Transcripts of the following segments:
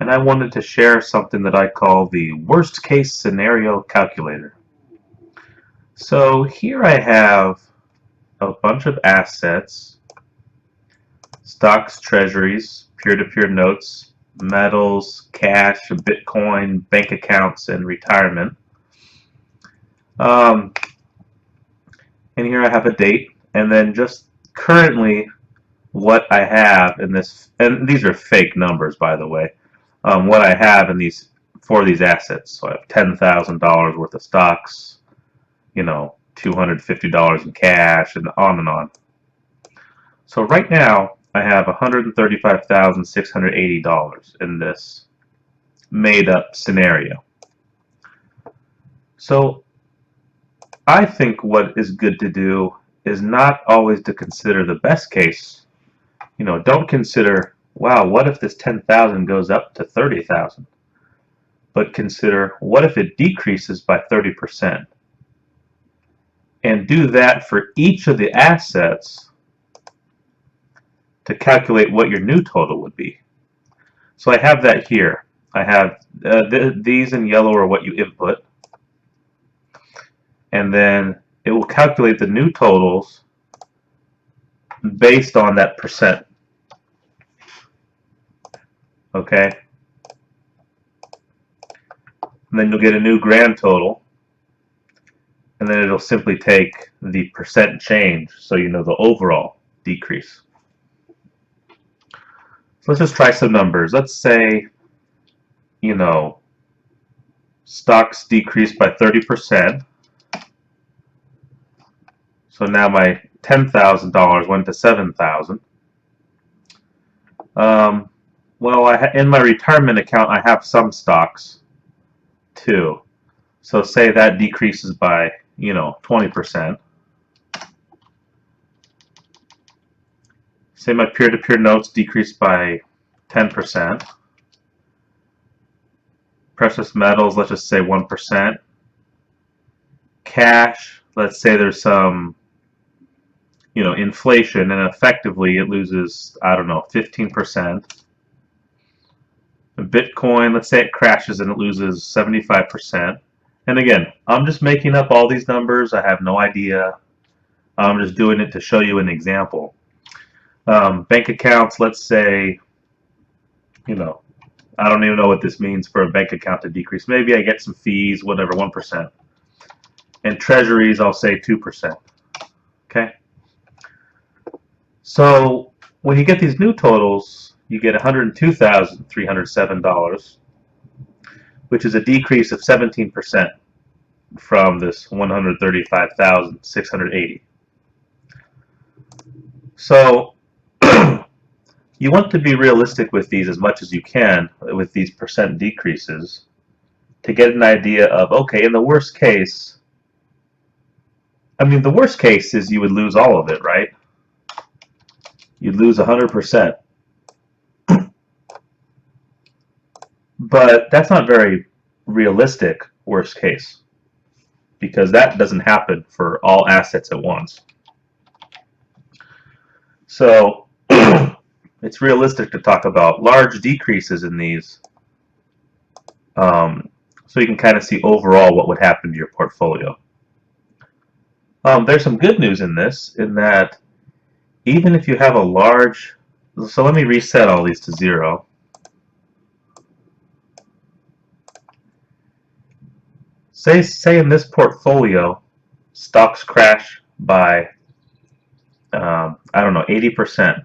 and I wanted to share something that I call the worst case scenario calculator. So here I have a bunch of assets: stocks, treasuries, peer-to-peer notes, metals, cash, Bitcoin, bank accounts, and retirement. Um, and here I have a date, and then just currently what I have in this, and these are fake numbers, by the way, what I have in these for these assets. So I have $10,000 worth of stocks, $250 in cash, and on and on. So right now I have $135,680 in this made-up scenario. So I think what is good to do is not always to consider the best case. Don't consider, wow, what if this 10,000 goes up to 30,000? But consider, what if it decreases by 30%? And do that for each of the assets to calculate what your new total would be. So I have that here. I have these in yellow are what you input. And then it will calculate the new totals based on that percent. Okay? And then you'll get a new grand total. And then it'll simply take the percent change, so you know the overall decrease. So let's just try some numbers. Let's say, stocks decreased by 30%. So now my $10,000 went to $7,000. Well, in my retirement account, I have some stocks too. So say that decreases by, 20%. Say my peer-to-peer notes decreased by 10%. Precious metals, let's just say 1%. Cash, let's say there's some, inflation, and effectively it loses, 15%. Bitcoin, let's say it crashes and it loses 75%. And again, I'm just making up all these numbers. I have no idea. I'm just doing it to show you an example. Bank accounts, let's say, I don't even know what this means for a bank account to decrease. Maybe I get some fees, whatever, 1%. And treasuries, I'll say 2%. Okay? So when you get these new totals, you get $102,307, which is a decrease of 17% from this 135,680. So you want to be realistic with these as much as you can with these percent decreases to get an idea of, okay, in the worst case, the worst case is you would lose all of it, right? You'd lose 100%. But that's not very realistic worst case, because that doesn't happen for all assets at once. So it's realistic to talk about large decreases in these, so you can kind of see overall what would happen to your portfolio. There's some good news in this, in that even if you have a large, so let me reset all these to 0. Say in this portfolio, stocks crash by, 80%.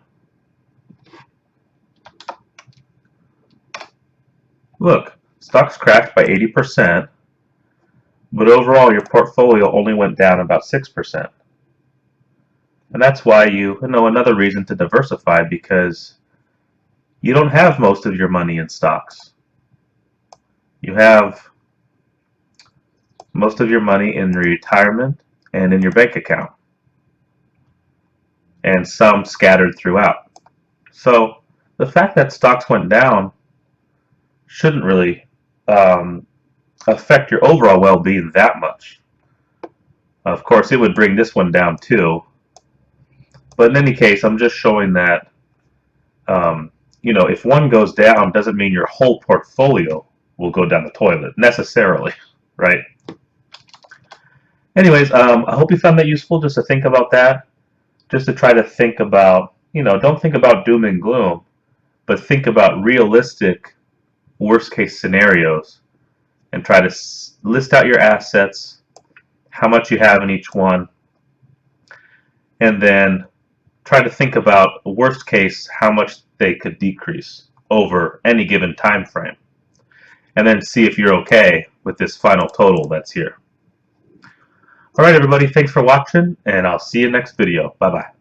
Look, stocks crashed by 80%, but overall your portfolio only went down about 6%. And that's why another reason to diversify, because you don't have most of your money in stocks. You have most of your money in retirement and in your bank account, and some scattered throughout. So the fact that stocks went down shouldn't really affect your overall well-being that much. Of course, it would bring this one down too. But in any case, I'm just showing that, if one goes down, doesn't mean your whole portfolio will go down the toilet necessarily, right? Anyways, I hope you found that useful, just to think about that, just to try to think about, don't think about doom and gloom, but think about realistic worst case scenarios and try to list out your assets, how much you have in each one, and then try to think about worst case how much they could decrease over any given time frame, and then see if you're okay with this final total that's here. Alright everybody, thanks for watching, and I'll see you next video. Bye bye.